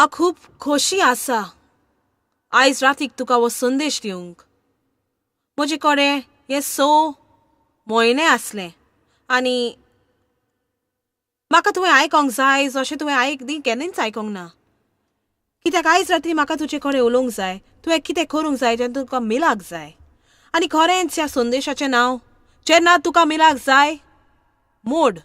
हांव खूब खोशी आसा आयज रातीक तुका हो संदेश दिवंक. म्हजे कडेन हे 6 म्हयने आसले आनी म्हाका तुवें आयकोंक जाय जशें तुवें आयकली केन्नाच आयकोंक ना. कित्याक आयज रात्री म्हाका तुजे कडेन उलोवंक जाय. तुवें कितें करूंक जाय जेन्ना तुका मिलाक जाय. आनी खरेंच ह्या संदेशाचें नांव जेन्ना तुका मिलाक जाय मोड.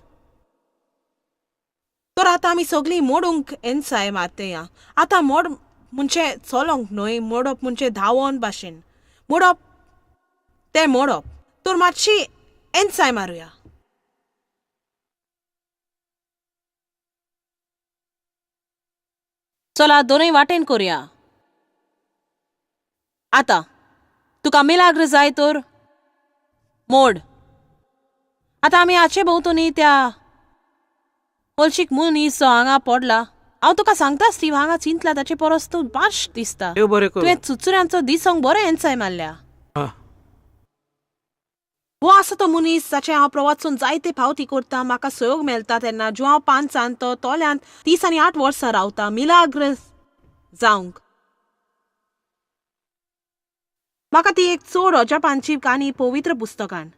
तर आतां आमी सगळीं मोडूंक एन्साय मारतेया. आतां मोड म्हणजे चलोंक न्हय, मोडप म्हणजे धांवोन भाशेन मोडप तें मोडप. तर मातशी एन्साय मारुया. चला दोनूय वाटेन करुया. आतां तुका मिलाग्र जाय तर मोड. आतां आमी हाचे भोंवतणी त्या हॉलशीक मनीस जो हांगा पडला. हांव तुका सांगता स्टीव, हांगा चिंतला ताचे परस तूं बाश दिसता. तुवें चुचुऱ्यांचो दिसोंक बरो एन्साय मारल्या. हो आसा तो मनीस जाचे हांव प्रवाचून जायते फावटी करता. म्हाका सहयोग मेळटा तेन्ना जुआंव 5 तो तोल्यान 30 आनी 8 वर्सां रावता मिलाग्र जावंक. म्हाका ती एक चड अजापांची काणी पवित्र पुस्तकान.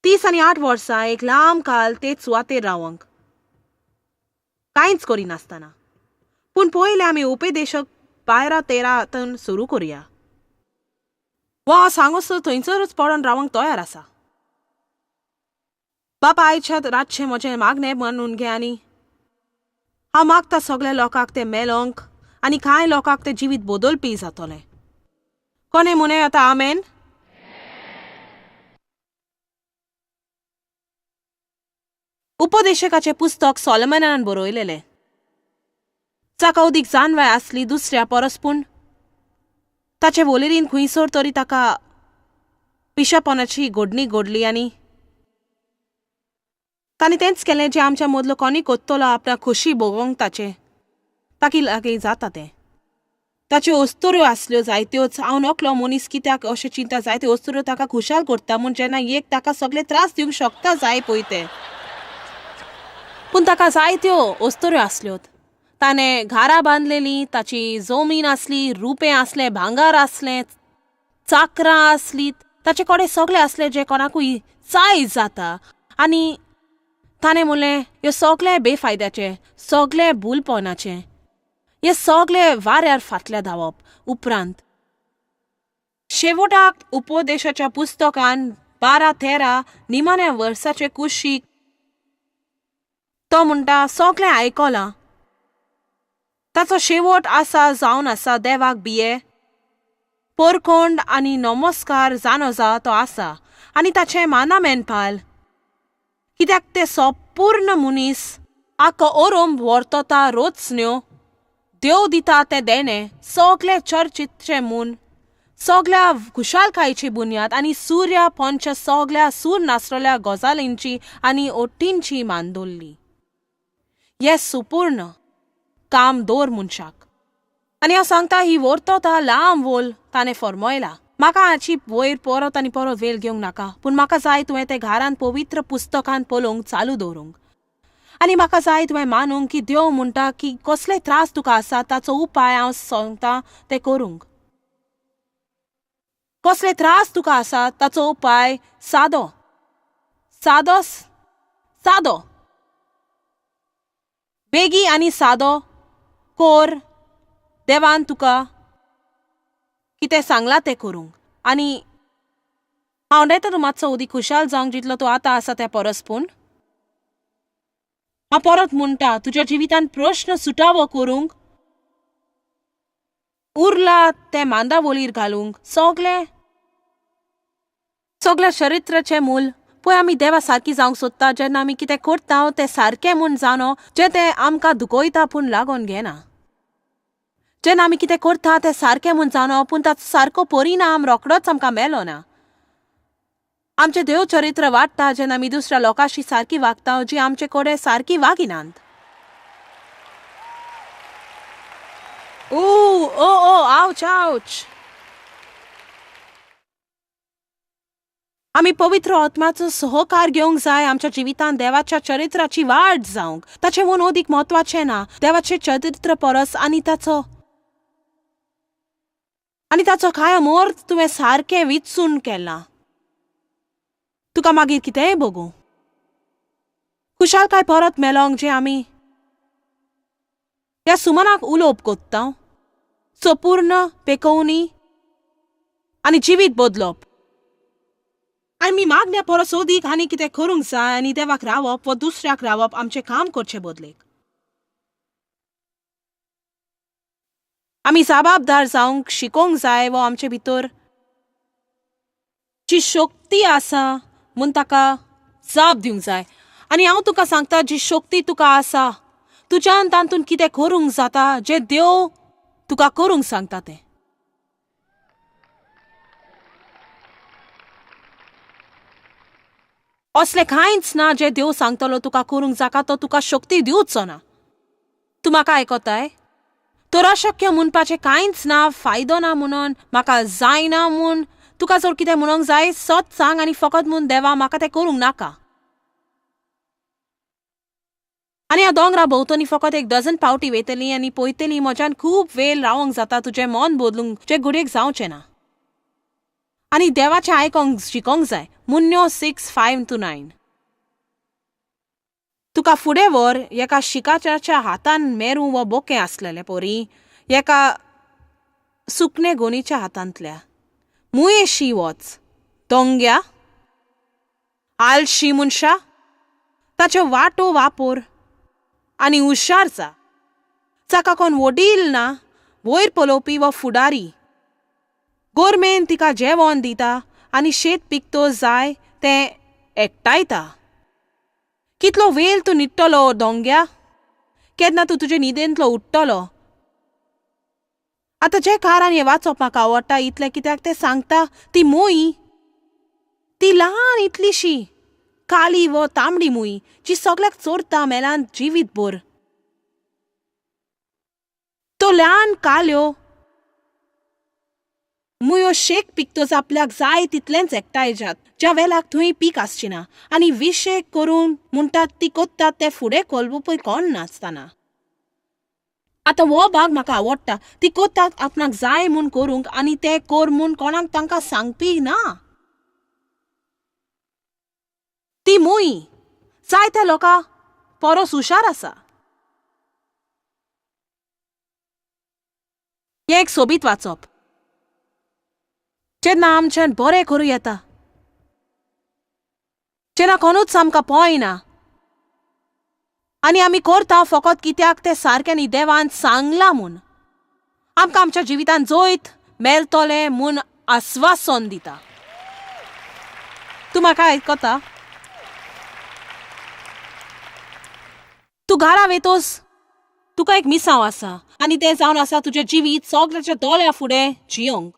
30 आनी 8 वर्सां एक लांब काल ते सुवातेर रावंक कांयच करिनासतना. पूण पयले आमी उपदेशक 12-13 सुरू करुया. वो हांव सांगोसर थंयसरूच पडोन रावंक तयार आसा. बापा, आयच्या रातचें म्हजें मागणें मानून घे आनी हांव मागता सगळ्या लोकांक ते मेलोंक आनी कांय लोकांक ते जिवीत बदलपी जातोलें. कोणे म्हणे आतां आमेन. उपदेशकाचें पुस्तक सॉलोमनान बरयलेलें. जाका अदीक जानवाय आसली दुसऱ्या परस, पूण ताचे वोलेरीन खंयसर तरी ताका पिशापणाची घडणी घडली आनी तांणी तेंच केलें जें आमच्या मदलो कोणी कोत्तलो आपल्या खोशी भोगोंक ताकी लागीं जाता तें. ताच्यो अस्तुऱ्यो आसल्यो जायत्योच. हांव नकलो मनीस कित्याक अशें चिंता. जायत्यो अस्तुऱ्यो ताका खुशाल करता म्हूण जेन्ना एक ताका सगळे त्रास दिवंक शकता जाय पळय ते. पूण ताका जायत्यो अस्तुऱ्यो आसल्यो. ताणें घरां बांदलेलीं, ताची जमीन आसली, रुपें आसलें, भांगार आसलें, चाकरां आसलीं. ताचे कडेन सगळें आसलें जें कोणाकूय जाय जाता. आनी ताणें म्हणलें हे सगळें बेफायद्याचें, सगळें भूलपणाचें, हे सगळें वाऱ्यार फाटल्या धांवप. उपरांत शेवटाक उपदेशाच्या पुस्तकान 12-13 निमाण्या वर्साचे कुशीक तो म्हणटा सगळें आयकलां. ताचो शेवट आसा जावन आसा देवाक बिये परखंड आनी नमस्कार जाणो जा तो आसा आनी ताचें माना मेनपाल. कित्याक ते संपूर्ण मनीस आख्खो ओरोम वर्तता रोचन्यो देव दिता तें देणें सगळे चर्चीतचें मून सगळ्या खुशालकायेची बुन्याद आनी सूर्या पंच सगळ्या सूर नासलेल्या गजालींची आनी ओट्टींची मान दवरली. हे सुपूर्ण काम दवर मनशाक. आनी हांव सांगता ही वर्तता लांब वोल ताणें फॉर्मयला. म्हाका हाची वयर परत आनी परत वेळ घेवंक नाका. पूण म्हाका जाय तुवें तें घरान पवित्र पुस्तकान पळोवंक चालू दवरूंक. आनी म्हाका जाय तुवें मानूंक की देव म्हणटा की कसले त्रास तुका आसा ताचो उपाय हांव सांगता ते करूंक. कसले त्रास तुका आसा ताचो उपाय सादो सादो सादो बेगी आनी सादो कोर. देवान तुका कितें सांगलां तें करूंक. आनी हांव नेता तूं मातसो उदी खुशाल जावंक जितलो तूं आतां आसा त्या परस. पूण हांव परत म्हणटा तुज्या जिवितान प्रश्न सुटावो करूंक उरला ते मांदावळीर घालूंक सगळ्या चरित्राचें मूल. पळय आमी देवा सारकी जावंक सोदता. जेन्ना आमी कितें करता तें सारकें म्हूण जाणो जें तें आमकां दुखयता पूण लागोन घेना. जेन्ना आमी कितें करता तें सारकें म्हूण जाणो पूण ताचो सारको परिणाम रोखडोच आमकां मेलो ना. आमचें देव चरित्र वाडटा जेन्ना आमी दुसऱ्या लोकांशी सारकी वागता जीं आमचे कडेन सारकी वागिनात. ओ आवच आवच. आमी पवित्र आत्म्याचो सहकार घेवंक जाय आमच्या जिवितांत देवाच्या चरित्राची वाड जावंक. ताचें मन अदीक म्हत्वाचें ना देवाचें चरित्र परस आनी ताचो कायम अर्थ तुवें सारकें विचून केला. तुका मागीर कितेंय बगूं खुशालकाय परत मेलोंक जे आमी ह्या सुमनाक उलोवप कोत्ता संपूर्ण पेकोवणी आनी जिवीत बदलप. आमी मागण्या परस अदीक आनी कितें करूंक जाय आनी देवाक रावप वा दुसऱ्याक रावप आमचें काम करचे बदलेक. आमी जबाबदार जावंक शिकोवंक जाय वा आमचे भितर जी शक्ती आसा म्हूण ताका जाप दिवंक जाय. आनी हांव तुका सांगता जी शक्ती तुका आसा तुज्यान तातूंत कितें करूंक जाता जें देव तुका करूंक सांगता तें. असलें कांयच ना जें देव सांगतलो तुका करूंक जाका तो तुका शक्ती दिवचो ना. तूं म्हाका आयकताय? तर अशक्य म्हणपाचें कांयच ना, फायदो ना म्हणून, म्हाका जायना म्हूण. तुका जर कितें म्हणूंक जाय सत सांग आनी फकत म्हूण देवा म्हाका तें करूंक नाका. आनी ह्या दोंगरा भोंवतणी फकत एक डझन पावटी वयतली आनी पळयतली म्हज्यान खूब वेळ रावंक जाता तुजें मन बदलूंक जें घडयेक जावचें ना. आनी देवाचें आयकोंक शिकोंक जाय. मुन्यो 6:5-9. तुका फुडें व्हर एका शिकाच्याच्या हातान मेरू वा बोकें आसलेलें पोरी एका सुकणे गोनीच्या हातांतल्या. मुयेशी वच दोंग्या आलशी मनशा ताच्यो वाटो वापर आनी हुशार जा. जाका कोण वडील ना वयर पलोवपी वा फुडारी गोरमेन तिका जेवण दिता आनी शेत पिकतो जाय तें एकठांयता. कितलो वेळ तूं न्हिदतलो दोंग्या? केन्ना तूं तुजे न्हिदेंतलो उठटलो? आतां जे कारण हें वाचप म्हाका आवडटा इतलें कित्याक तें सांगता ती मुई ती ल्हान इतलीशी काळी व तांबडी मुई जी सगळ्याक चोरता मेलान जिवीतभर. तो ल्हान काल्यो मुयो शेक पिकतो आपल्याक जाय तितलेंच एकठांय जात ज्या वेळाक थंय पीक आसचिना आनी विशेक करून म्हणटात ती कोत्तात ते फुडें कोलबुपय कोण नासतना. आतां हो भाग म्हाका आवडटा. ती कोत्तात आपणाक जाय म्हूण करूंक आनी ते कर म्हूण कोणाक तांकां सांगपी ना. ती मुई जायत्या लोकां परस हुशार आसा. हें एक सोबीत वाचप. जेन्ना आमच्यान बरें करूं येता जेन्ना कोणूच आमकां पळयना आनी आमी करता फकत कित्याक तें सारकें न्ही देवान सांगलां म्हूण आमकां आमच्या जिवितांत जैत मेळटलें म्हूण आस्वासन दिता. तूं म्हाका आयकता? तूं घरा वयतोस तुका एक मिसांव आसा आनी तें जावन आसा तुजें जिवीत सगळ्याच्या दोळ्या फुडें जियोंक.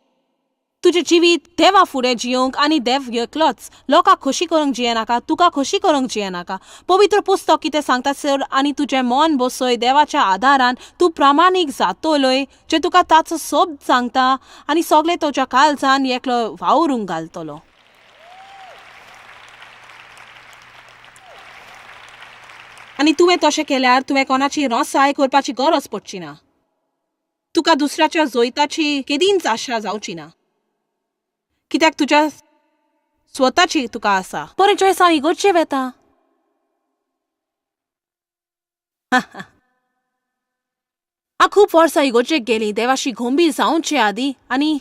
तुजें जिवीत देवा फुडें जियोंक आनी देव एकलोच. लोकांक खोशी करूंक जियेनाका, तुका खोशी करूंक जियेनाका. पवित्र पुस्तक कितें सांगता सर आनी तुजें मन बसय देवाच्या आदारान तूं प्रामाणीक जातलोय जे तुका ताचो शब्द सांगता आनी सगळें तुज्या काळजान एकलो वावरूंक घालतलो. आनी तुवें तशें केल्यार तुवें कोणाची रोसाय करपाची गरज पडची ना. तुका दुसऱ्याच्या जोयताची केदींच आशा जावची ना कित्याक तुज्या स्वताची तुका आसा. बरें चॉयस हांव इगोर्जे वेता. हांव खूब वर्सां इगोर्जेक गेली देवाशी घोंबीर जावचे आदी आनी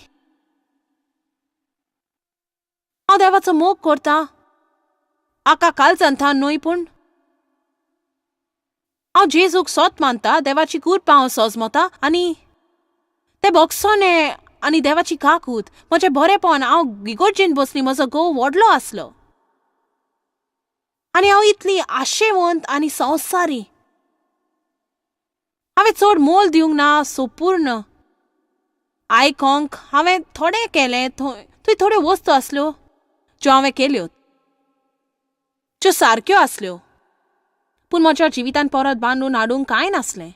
हांव देवाचो मोग करता आका कालचंथान न्हय पूण हांव जेजूक सोत मानता. देवाची कृपा हांव सोजमता आनी ते बोगसोने आनी देवाची काकूत म्हजें बरेंपण हांव इगोर्जेन बसली म्हजो घोव व्हडलो आसलो आनी हांव इतली आशेवंत आनी संवसारी. हांवें चड मोल दिवंक ना. संपूर्ण आयकोंक हांवें थोडें केलें. थंय थोड्यो वस्तू आसल्यो ज्यो हांवें केल्यो ज्यो सारक्यो आसल्यो पूण म्हज्या जिवितांत परत बांदून हाडूंक कांय नासलें.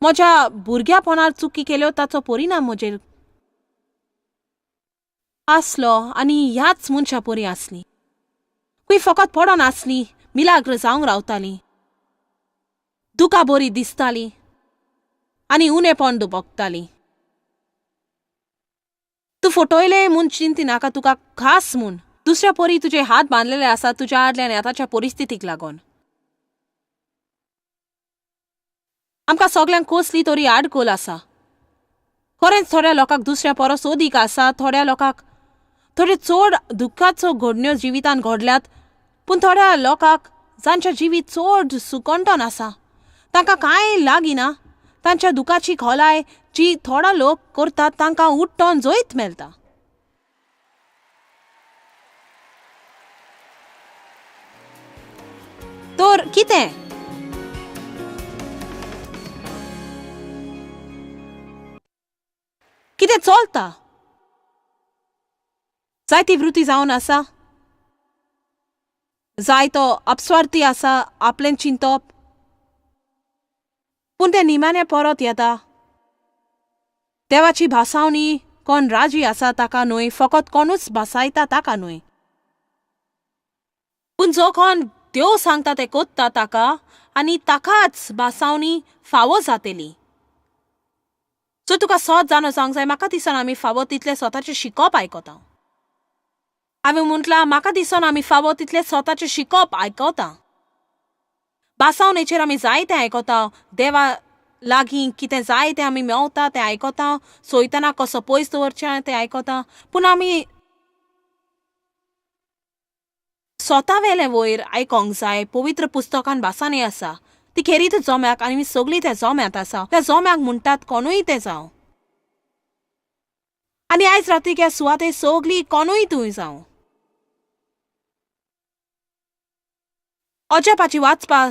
म्हज्या भुरग्यापणांत चुकी केल्यो ताचो परिणाम म्हजेर आसलो आनी ह्याच मनशा परी आसली. खंय फकत पडोन आसली, मिलाग्र जावंक रावताली, दुका बरी दिसताली आनी उणेपण दुबोगताली. तू फटयले म्हूण चिंती नाका, तुका खास म्हूण दुसऱ्या परी तुजे हात बांदलेले आसा तुज्या आदल्यान आतांच्या परिस्थितीक लागून. आमकां सगळ्यांक कसली तरी आडखोल आसा. खरेंच थोड्या लोकांक दुसऱ्या परस ओदीक आसा, थोड्या लोकांक थोडे चड दुख्खाच्यो घडण्यो जिवितान घडल्यात, पूण थोड्या लोकांक जांचें जिवीत चड सुकणटोन आसा तांकां कांय लागीना. तांच्या दुखाची खोलाय जी थोडा लोक करतात तांकां उठ्ठोन जैत मेळटा. तर कितें कितें चलता? जायती वृत्ती जावन आसा, जायतो अपस्वार्थी आसा आपलें चिंतप, पूण तें निमाणें परत येता. देवाची भासावणी कोण राजी आसा ताका न्हय, फकत कोणूच भासायता ताका न्हय, पूण जो कोण देव सांगता तें कोत्ता ताका, आनी ताकाच भासावणी फावो जातली. सो तुका सोत जाणो जावंक जाय, म्हाका दिसन आमी फावो तितले स्वताचें शिकप आयकता. हांवें म्हटलां म्हाका दिसन आमी फावो तितले स्वताचें शिकप आयकता. भासावणेचेर आमी जायतें आयकता, देवा लागीं कितें जाय तें आमी मेवता तें आयकता, सोयतना कसो पयस दवरचें तें आयकता, पूण आमी स्वता वेले वयर आयकोंक जाय. पवित्र पुस्तकान भासांनी आसा ती खेरीत जोम्याक, आनी आमी सगळीं त्या जोम्यांत आसा. त्या जोम्याक म्हणटात कोणूय तें जावं, आनी आयज रातीक ह्या सुवातेर सगळीं कोणूय तूं जावं. अजापाची वाचपा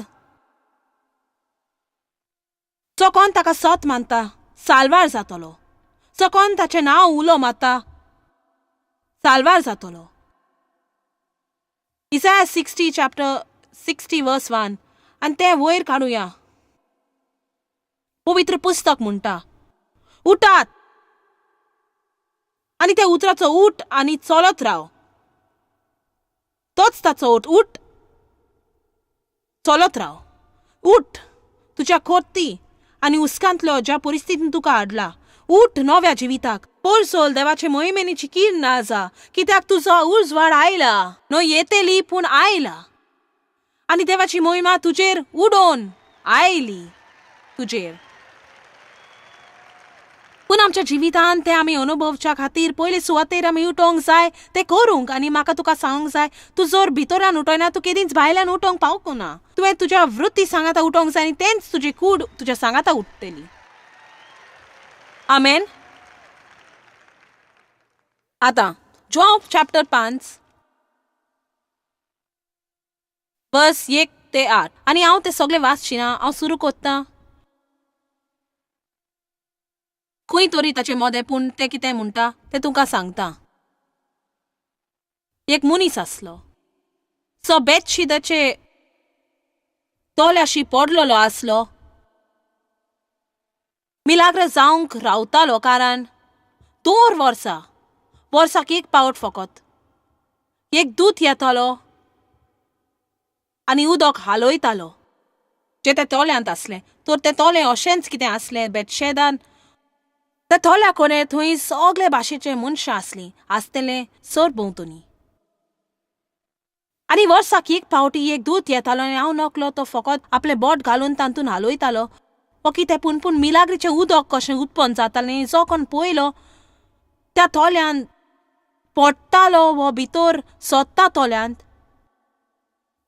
जो कोण ताका सोत मानता साल्वार जातलो, जो कोण ताचें नांव उलो मारता साल्वार जातलो. Isaiah 60 chapter 60 verse 1 आनी तें वयर काडुया. पवित्र पुस्तक म्हणटा, उठात आनी त्या उतराचो उठ आनी चलत राव. तोच ताचो उठ, उठ चलत राव. उठ तुज्या खोर्ती आनी हुस्कांतलो ज्या परिस्थितीन तुका हाडला, उठ नव्या जिविताक. पोरसोल देवाचे मोहिमेनीची कीड ना जा, कित्याक तुजो उजवाड आयला, नो येतेली पूण आयला, आनी देवाची मोहिमा तुजेर उडोवन आयली तुजेर. पूण आमच्या जिवितान तें आमी अनुभवच्या खातीर पयले सुवातेर आमी उठोवंक जाय तें करूंक. आनी म्हाका तुका सांगूंक जाय, तूं जर भितरान उठयना तूं केदींच भायल्यान उठोवंक पावूंक ना. तुवें तुज्या वृत्ती सांगाता उठोवंक जाय आनी तेंच तुजी कूड तुज्या सांगाता उठतली. आमेन. आतां जॉब चॅप्टर 5 वर्स 1 ते 8 आनी हांव तें सगळें वाचचिना, हांव सुरू कोत्तां. खंय तरी ताचें मोदें, पूण तें कितें म्हणटा तें तुका सांगता. एक मनीस आसलो, सो बेतशिदाचे तोल्याशी पडलेलो आसलो. मिलाग्र जावंक रावतालो, कारण 2 वर्साक एक पावट फकत एक दूत येतालो आनी उदक हालयतालो जे ते तोल्यांत आसलें. तर तें तोलें अशेंच कितें आसलें बेतशेदान. त्या तोल्या कोणे थंय सगळे भाशेचे मनशां आसतले सरभोंवतणी. आनी वर्साक एक पावटी एक दूत येतालो आनी हांव नकलो तो फकत आपलें बोट घालून तातूंत हालयतालो. हो कितें पूण मिलाग्रीचें उदक कशें उत्पन्न जातालें. जो कोण पयलो त्या तोल्यांत पडटालो वो भितर सोदता तोल्यांत,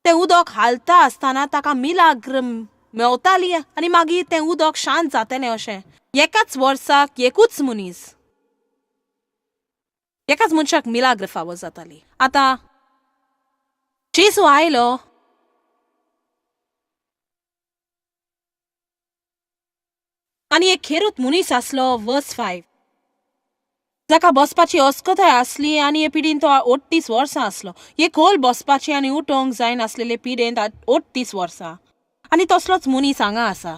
तें उदक हालता आसतना ताका मिलाग्र मेवताली आनी मागीर तें उदक शांत जातलें. अशें एकाच वर्साक एकूच मनीस, एकाच मनशाक मिलाग्र फावो जाताली. आतां जेजू आयलो आनी एक खेरूत मनीस आसलो वर्स 5 जाका बसपाची अस्कताय आसली आनी हे पिडीन तो 38 वर्सां आसलो. एक खोल बसपाची आनी उठोवंक जाय नासलेले पिडेंत 38 वर्सां. आनी तसलोच मनीस हांगा आसा.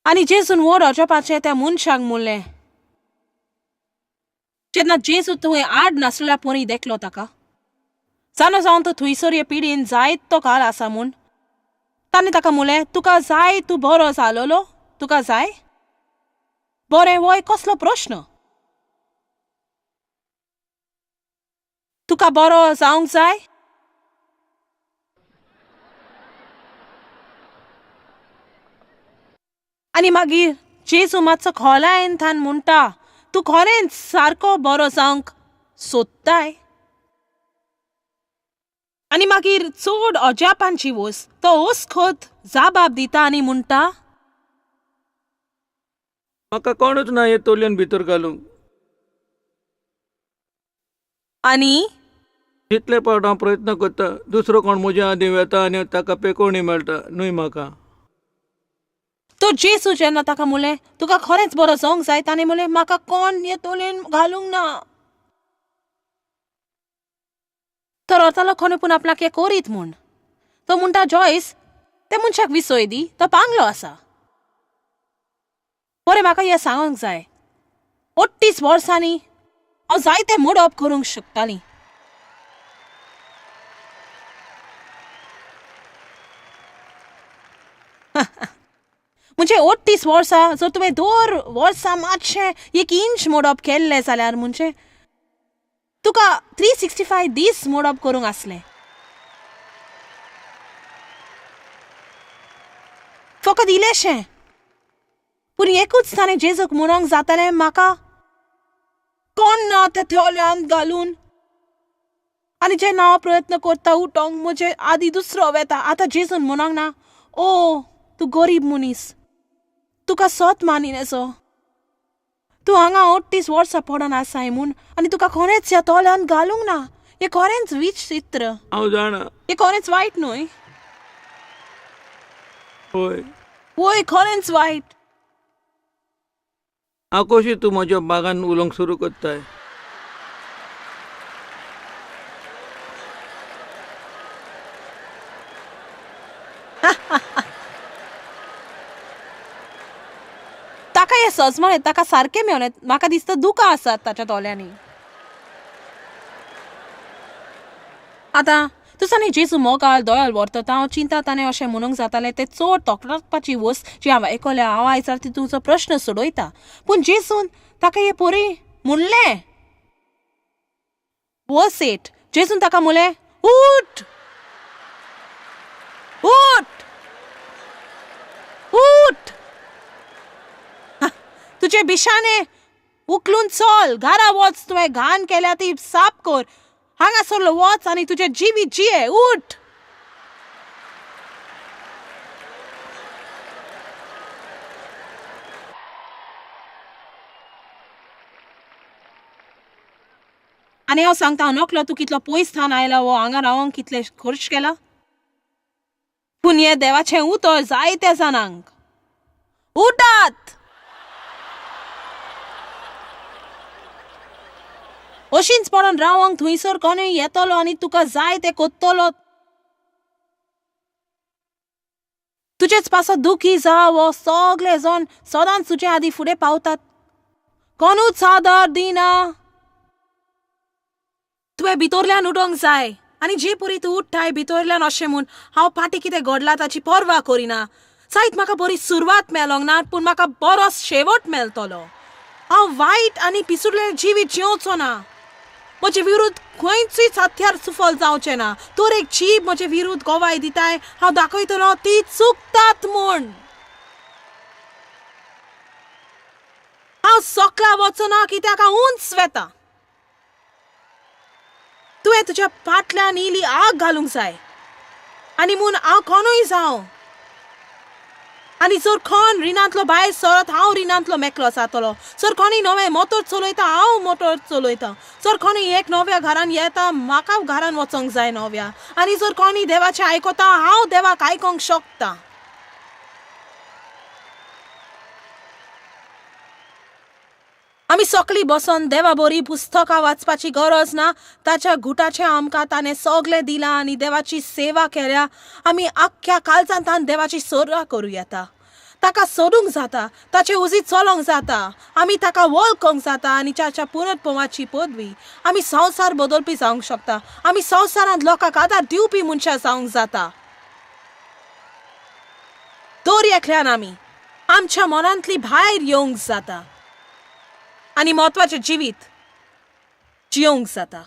आनी जेजून वड अजपाचें त्या मनशाक म्हणलें, जेन्ना जेजू तुवें आड नासलेल्या पोरी देखलो ताका जाणो जावन तो थंयसर हे पिडीन जायत तो काल आसा म्हूण ताणें ताका म्हणलें, तुका जाय तूं बरो जालोलो? तुका जाय? बरें, हो एक कसलो प्रश्न? तुका बरो जावंक जाय? आनी मागीर जेजू मातसो खोलायेन थान म्हणटा, तूं खरेंच सारको बरो जावंक सोदताय? आनी मागीर चड अजापांची वोस तो ओसखोत जाबाब दिता आनी म्हणटा, म्हाका कोणूच ना हे तोलयेन भितर घालूंक. आनी जितले पावट हांव प्रयत्न करता दुसरो कोण म्हज्या आदीं येता आनी ताका पेकोवणी मेळटा न्हय म्हाका. तो जेजू जेन्ना ताका म्हणलें, तुका खरेंच बरो जावंक जाय, ताणें म्हणलें, म्हाका कोण हे तोलयेन घालूंक ना. तो रडतालो खंय पूण आपणाक हें कोरीत म्हूण. तो म्हणटा, जॉयस, त्या मनशाक विसय दी, तो पांगलो आसा. बरें, म्हाका हें सांगूंक जाय, 38 वर्सांनी हांव जायते मोडप करूंक शकतालीं. म्हणजे 38 वर्सां जर तुवें दर वर्सा मातशें 1 इंच मोडप केल्लें जाल्यार म्हणजे तुका 365 दीस मोडप करूंक आसलें. फकत इल्लेशें. पूण एकूच ताणें जेजूक म्हणूंक जातालें, म्हाका कोण ना ते थोल्यान घालून. आनी जेन्ना हांव प्रयत्न करता उठोंक, म्हजे आदी दुसरो वेता. आतां जेजून म्हणोंक ना, ओ तूं गरीब मनीस, तुका सोत मानिनेचो, तूं हांगा 38 वर्सां पडून आसाय म्हूण आनी तुका खरेंच ह्या तोल्यान घालूंक ना. हें खरेंच विचित्र. हांव जाणा. हें खरेंच वायट न्हय? होय. वय, खरेंच वायट. हांव कशी तूं म्हज्या बागान उलोवंक सुरू करताय? ताका हे सजमळे ताका सारके मेवले. म्हाका दिसता दुकां आसात ताच्या तोल्यांनी. आतां तुसांनी जेजू मोगाल दोळ्याल व्हरता हांव चिंता ताणें अशें म्हणूंक जातालें तें चड तोखणावपाची वस्त जी हांव आयकल्या. हांव आयज ती तुजो प्रश्न सोडयता. पूण जेजून ताका हे पोरी म्हणलें, वर्स 8 जेजून ताका म्हणलें, उठ उठ उठ, तुजे बिशाने उखलून चल, घरा वच, तुवें घाण केल्या ती साफ कर, हांगासरलो वच आनी तुजें जिवीत जिये, उठ. आनी हांव सांगता, हांव नकलो तूं कितलो पयस थान आयला वो हांगा रावंक कितले खर्च केला. पूण हे देवाचें उतर जायत्या जाणांक. उठात. अशींच पडून रावंक थंयसर कोणूय येतलो आनी तुका जाय ते कोत्तलो. तुजेच पासत दुखी जावो सगळे जण सदांच तुजे आदी फुडें पावतात. कोणूच आदार दिना. तुवें भितरल्यान उठोंक जाय. आनी जे परी तूं उठ्ठाय भितरल्यान अशें म्हूण हांव फाटीं कितें घडलां ताची पर्वा करिना. जायत म्हाका बरी सुरवात मेळोंक ना पूण म्हाका बरो शेवट मेळटलो. हांव वायट आनी पिसुरलें जिवीत जिवचो ना. म्हजे विरुद्ध खंयचीच हत्यार सुफल जावचें ना. तर एक जीब म्हजे विरुद्ध गोवाय दिताय, हांव दाखयतलो ती चुकतात म्हूण. हांव सोकला वचना कित्याक हांव उंच वेता. तुवें तुज्या फाटल्यान इली आग घालूंक जाय आनी म्हूण हांव कोणूय जावं. आनी जर कोण रिणांतलो भायर सरत हांव रिणांतलो मेकलो जातलो. जर कोणी नवें मोटर चलयता हांव मोटर चलयता. जर कोणी एक नव्या घरान येता म्हाका घरान वचोंक जाय नव्या. आनी जर कोणी देवाचें आयकता हांव देवाक आयकोंक शकता. आमी सगळीं बसून देवा बरी पुस्तकां वाचपाची गरज ना. ताच्या गुटाचें आमकां ताणें सगळें दिलां आनी देवाची सेवा केल्या. आमी आख्ख्या काळजांतल्यान देवाची सर्रा करूं येता. ताका सोडूंक जाता, ताचे उजी चलोंक जाता, आमी ताका वळखोंक जाता आनी ताच्या पुनर्पवाची पदवी आमी संवसार बदलपी जावंक शकता, आमी संवसारांत लोकांक आदार दिवपी मनशां जावंक जाता. दर्यातल्यान आमी आमच्या मनांतली भायर येवंक जाता आनी म्हत्वाचें जिवीत जियोंक जाता.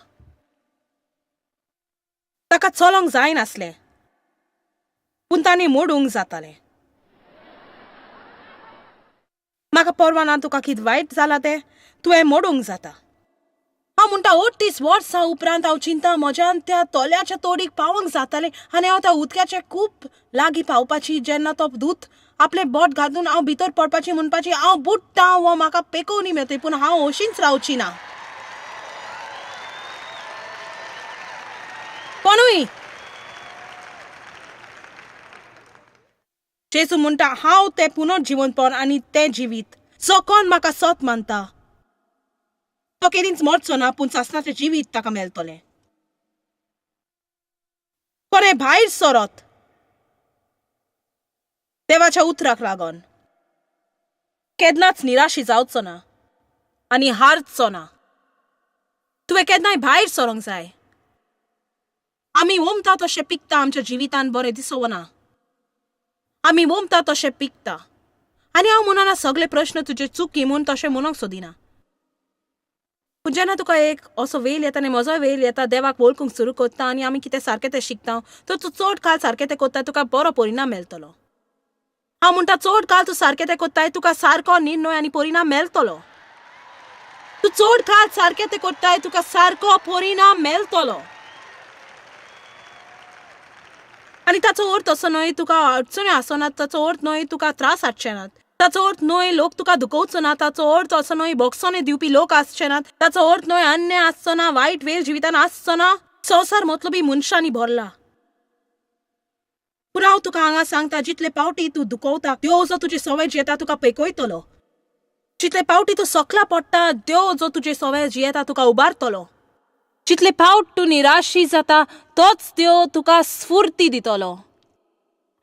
ताका चलोंक जायनासलें पूण तांणी मोडूंक जातालें. म्हाका परवा ना तुका कितें वायट जालां तें तुवें मोडूंक जाता. हांव म्हणटा 38 वर्सां उपरांत हांव चिंता म्हज्यान त्या तोल्याच्या तोडीक पावंक जातालें आनी हांव त्या उदकाचे खूब लागीं पावपाची. जेन्ना तो दूत आपलें बोट घालून हांव भितर पडपाची म्हणपाची हांव बुडटां वो म्हाका पेकोवनी मेळटली, पूण हांव अशींच रावची ना. कोणूय जेजू म्हणटा हांव तें पुनर्जीवनपण आनी तें जिवीत. जो कोण म्हाका सत मानता तो केदींच मरचो ना, पूण सासणाचें जिवीत ताका मेळटलें. कोणें भायर सरत देवाच्या उतराक लागून केन्नाच निराशी जावचो ना आनी हारचो ना. तुवें केन्नाय भायर सरोंक जाय. आमी वोमता तशें पिकता आमच्या जिवितान बरें दिसोना. आमी वोमता तशें पिकता आनी हांव म्हणना सगळे प्रश्न तुजे चुकी म्हूण तशें म्हणूंक सोदिना. पूण जेन्ना तुका एक असो वेळ येता आनी म्हजोय वेळ येता देवाक वळखूंक सुरू करता आनी आमी कितें सारकें तें शिकता, तर तूं चड काळ सारकें तें कोत्ता तुका बरो परिणाम मेळटलो. हांव म्हणटा चड काळ तूं सारकें तें कोत्ताय तुका सारको निर्णय आनी परिणाम मेळटलो. तूं चड काळ सारकें तें कोत्ताय तुका सारको परिणाम मेळटलो. आनी ताचो अर्थ असो न्हय तुका अडचण्यो आसनात, ताचो अर्थ न्हय तुका त्रास हाडचे नात, ताचो अर्थ न्हय लोक तुका दुखोवचो ना, ताचो अर्थ असो न्हय बोगसोने दिवपी लोक आसचे नात, ताचो अर्थ न्हय अन्याय आसचो ना, वायट वेळ जिवितान आसचो ना. संवसार मतलबी मनशांनी भरला. पूण हांव तुका हांगा सांगता जितले पावटी तूं दुखोवता देव जो तुजी सवय जियेता तुका पेकयतलो. जितले पावटी तूं सकला पडटा देव जो तुजी सवय जियेता तुका उबारतलो. जितले फावट तूं निराशी जाता तोच देव तुका स्फूर्ती दितलो.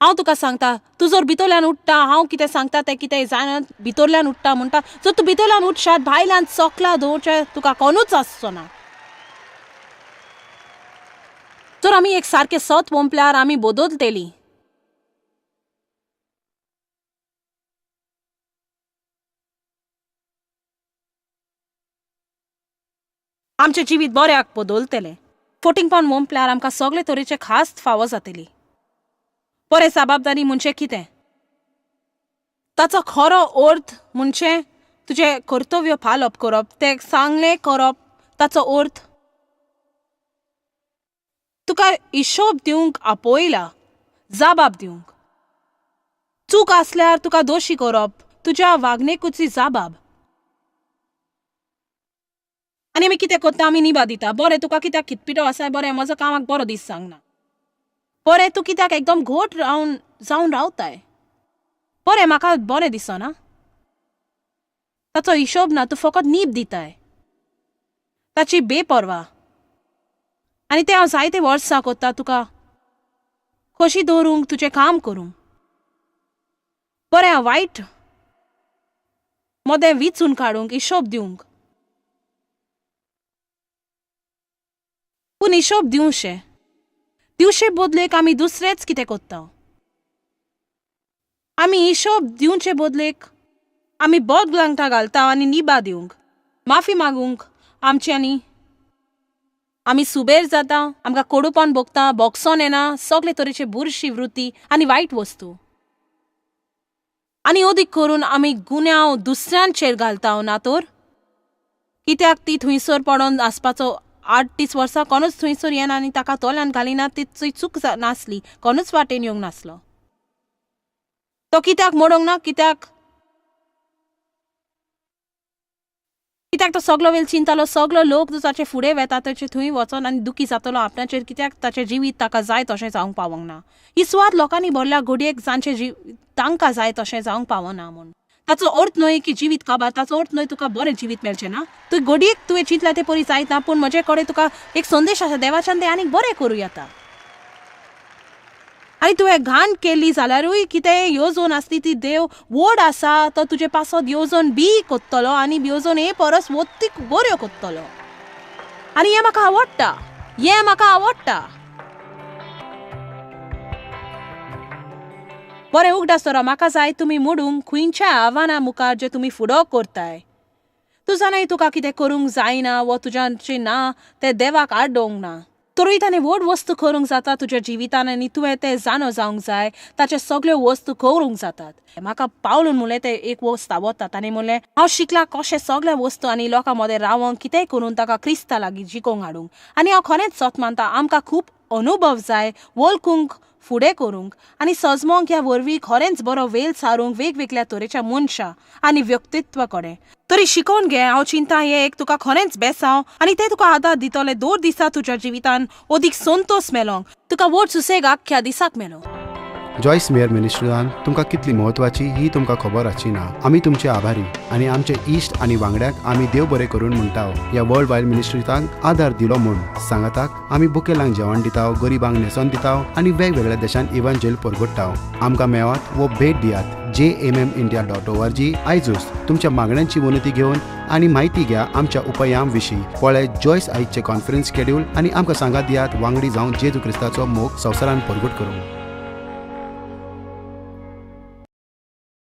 हांव तुका सांगता तूं जर भितरल्यान उठटा, हांव कितें सांगता तें कितें जायना भितरल्यान उठटा म्हणटा, जर तूं भितरल्यान उठशात भायल्यान सकला दवरचें तुका कोणूच आसचो ना. जर आमी एक सारकें सत वंपल्यार आमी बदलतेली. आमचें जिवीत बऱ्याक बदलतलें. फटिंगपण वंपल्यार आमकां सगळे तरेचे खास फावो जातली. बरें जबाबदारी म्हणजे कितें? ताचो खरो अर्थ म्हणजे तुजें कर्तव्य पालप करप, तें सांगलें करप. ताचो अर्थ तुका हिशोब दिवंक आपयला, जाबाब दिवंक. चूक आसल्यार तुका दोशी करप, तुज्या वागणेकुची जाबाब. आनी आमी कितें करता आमी निभा दिता. बरें तुका कित्याक कितपिटो आसा, बरें म्हजो कामाक बरो दीस सांगना. बरें तूं कित्याक एकदम घोट जावन रावताय. बरें म्हाका बरें दिसना. ताचो हिशोब ना, तूं फकत नीब दिताय. ताची बेपरवा. आनी तें हांव जायते वर्सां कोत्ता तुका खोशी दवरूंक तुजें काम करूंक. बरें हांव वायट मोदें विचून काडूंक हिशोब दिवंक. पूण हिशोब दिवचे बदलेक आमी दुसरेंच कितें कोत्ता. आमी हिशोब दिवचे बदलेक आमी बोट ग्लांगटा घालता आनी निबा दिवंक, माफी मागूंक आमच्यांनी. आमी सुबेर जाता, आमकां कोडूपण भोगता, बोगसोन येना, सगळे तरेचे बुरशी वृत्ती आनी वायट वस्तू. आनी अदीक करून आमी गुन्यांव दुसऱ्यांचेर घालता ना तर कित्याक ती थंयसर पडोन आसपाचो 38 वर्सां कोणूच थंयसर येना आनी ताका तोल्यान घालिना. ती चूक नासली, कोणूच वाटेन येवंक नासलो. तो कित्याक मोडोंक ना, कित्याक तो सगळो वेळ चिंतालो सगळो लोक जो ताचे फुडें वेता ताचे थंय वचोन आनी दुखी जातलो आपणाचेर, कित्याक ताचें जिवीत ताका जाय तशें जावंक पावोंक ना. ही सुवात लोकांनी भरल्या घडयेक जांचें तांकां जाय तशें जावंक पावना म्हूण. ताचो अर्थ न्हय की जिवीत काबार, ताचो अर्थ न्हय तुका बरें जिवीत मेळचें ना. तूं घडयेक तुवें चिंतल्या तें परी जायत ना, पूण म्हजे कडेन तुका एक संदेश आसा देवाच्यान तें आनीक बरें करूं येता. आनी तुवें घाण केली जाल्यारूय कितें येवजण आसली ती देव व्हड आसा तो तुजे पासत येवजण बी कोत्तलो आनी येवजण हे परस वत्तीक बऱ्यो कोत्तलो. आनी हें म्हाका आवडटा. बरें उगडासतलो म्हाका जाय तुमी मोडूंक खंयच्या आव्हाना मुखार जे तुमी फुडो करताय. तूं जाणाय तुका कितें करूंक जायना वा तुज्याचें ना तें देवाक आडोवंक ना. तरूय ताणें व्हड वस्तू करूंक जाता तुज्या जिवितान आनी तुवें तें जाणो जावंक जाय ताचे सगळ्यो वस्तू करूंक जातात. म्हाका पावलून म्हणलें तें एक वस्त आवडटा. ताणें म्हणलें हांव शिकलां कशें सगळ्या वस्तू आनी लोकां मदें रावंक कितेंय करून ताका क्रिस्ता लागीं जिकोंक हाडूंक. आनी हांव खरेंच सत मानता आमकां खूब अनुभव जाय वळखूंक फुडें करूंक आनी सजमोंक ह्या वरवीं खरेंच बरो वेल सारूंक वेगवेगळ्या तरेच्या मनशां आनी व्यक्तित्व कडेन. तरी शिकोवन घे. हांव चिंता हें एक तुका खरेंच बेसांव आनी तें तुका आदार दितलें 2 दिसा तुज्या जिवितान अदीक संतोष मेलोंक तुका व्हड सुसेग आख्ख्या दिसाक मेलो. जॉयस मेयर मिनिस्ट्रींत तुमकां कितली म्हत्वाची ही तुमकां खबर आसची ना. आमी तुमचे आभारी आनी आमचे इश्ट आनी वांगड्याक आमी देव बरें करून म्हणटाव. ह्या वर्ल्ड वायड मिनिस्ट्रींताक आदार दिलो म्हूण सांगाताक आमी बुकेलांक जेवण दिताव, गरिबांक न्हेसोन दिताव आनी वेगवेगळ्या देशांत इव्हांजेल परगटाव. आमकां मेळात वो भेट दियात jmmindia.org. आयजूच तुमच्या मागण्यांची विनंती घेवन आनी म्हायती घ्या आमच्या उपायां विशीं. पळय जॉयस आयजचे कॉन्फरन्स शेड्यूल आनी आमकां सांगात दियात वांगडी जावन जेजू क्रिस्ताचो मोग संवसारान परगट करूंक.